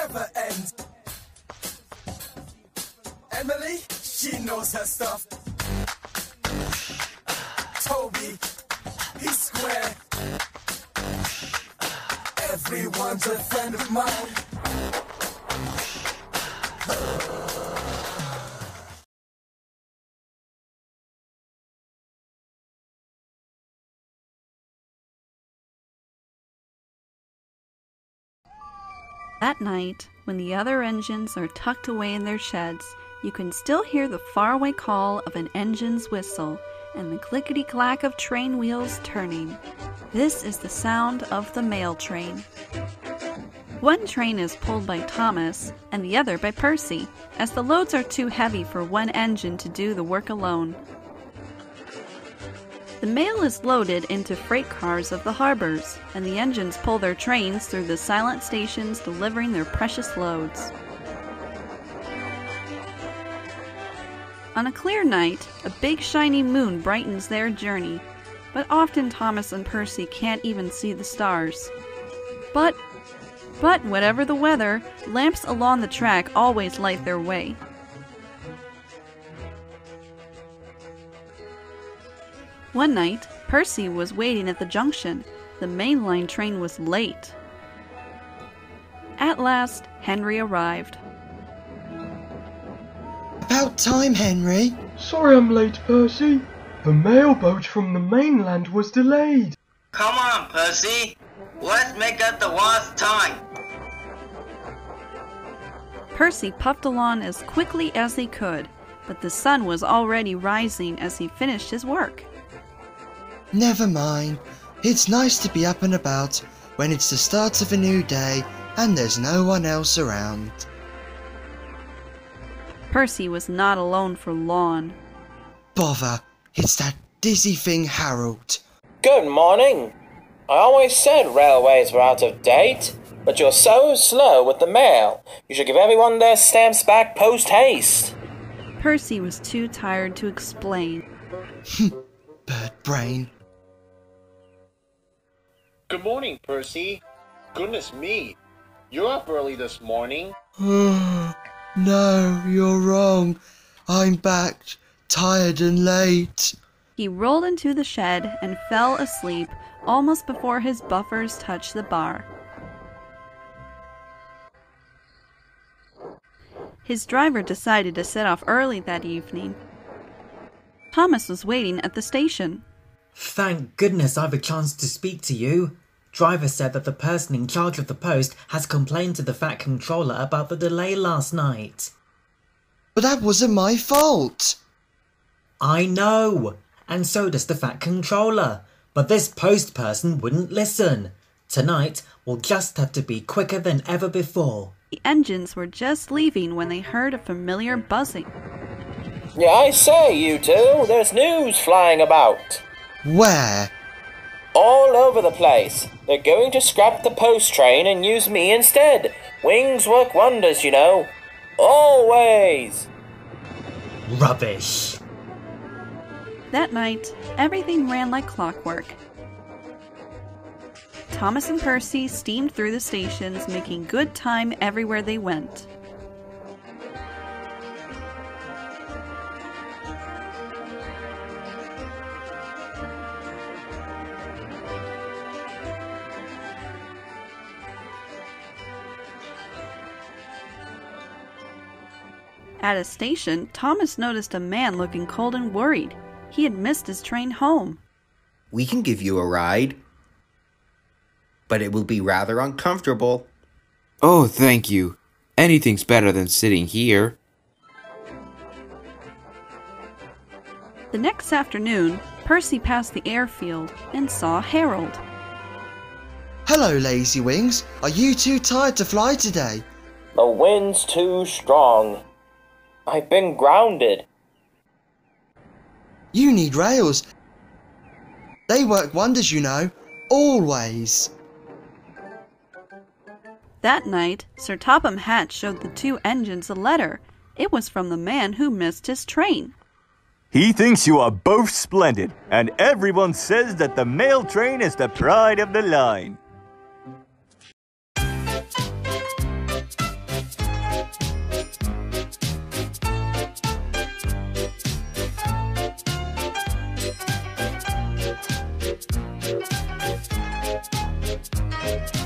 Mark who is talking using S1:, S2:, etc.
S1: never end. Emily, she knows her stuff. Toby, he's square. Everyone's a friend of mine.
S2: That night, when the other engines are tucked away in their sheds, you can still hear the faraway call of an engine's whistle and the clickety-clack of train wheels turning. This is the sound of the mail train. One train is pulled by Thomas and the other by Percy, as the loads are too heavy for one engine to do the work alone. The mail is loaded into freight cars of the harbors, and the engines pull their trains through the silent stations delivering their precious loads. On a clear night, a big shiny moon brightens their journey, but often Thomas and Percy can't even see the stars. But whatever the weather, lamps along the track always light their way. One night, Percy was waiting at the junction. The mainline train was late. At last, Henry arrived.
S3: About time, Henry.
S4: Sorry I'm late, Percy. The mail boat from the mainland was delayed.
S5: Come on, Percy. Let's make up the lost time.
S2: Percy puffed along as quickly as he could, but the sun was already rising as he finished his work.
S3: Never mind. It's nice to be up and about when it's the start of a new day and there's no one else around.
S2: Percy was not alone for long.
S3: Bother, it's that dizzy thing Harold.
S6: Good morning. I always said railways were out of date, but you're so slow with the mail. You should give everyone their stamps back post-haste.
S2: Percy was too tired to explain.
S3: Bird brain.
S7: Good morning, Percy. Goodness me, you're up early this morning.
S3: No, you're wrong. I'm back, tired and late.
S2: He rolled into the shed and fell asleep almost before his buffers touched the bar. His driver decided to set off early that evening. Thomas was waiting at the station.
S8: Thank goodness I've a chance to speak to you. Driver said that the person in charge of the post has complained to the Fat Controller about the delay last night.
S3: But that wasn't my fault.
S8: I know, and so does the Fat Controller. But this post person wouldn't listen. Tonight, we'll just have to be quicker than ever before.
S2: The engines were just leaving when they heard a familiar buzzing.
S6: Yeah, I say, you two, there's news flying about.
S3: Where?
S6: All over the place. They're going to scrap the post train and use me instead. Wings work wonders, you know. Always.
S8: Rubbish.
S2: That night, everything ran like clockwork. Thomas and Percy steamed through the stations, making good time everywhere they went. At a station, Thomas noticed a man looking cold and worried. He had missed his train home.
S9: We can give you a ride, but it will be rather uncomfortable.
S10: Oh, thank you. Anything's better than sitting here.
S2: The next afternoon, Percy passed the airfield and saw Harold.
S3: Hello, Lazy Wings. Are you too tired to fly today?
S6: The wind's too strong. I've been grounded.
S3: You need rails. They work wonders, you know. Always.
S2: That night, Sir Topham Hatt showed the two engines a letter. It was from the man who missed his train.
S11: He thinks you are both splendid, and everyone says that the mail train is the pride of the line.
S1: Bye.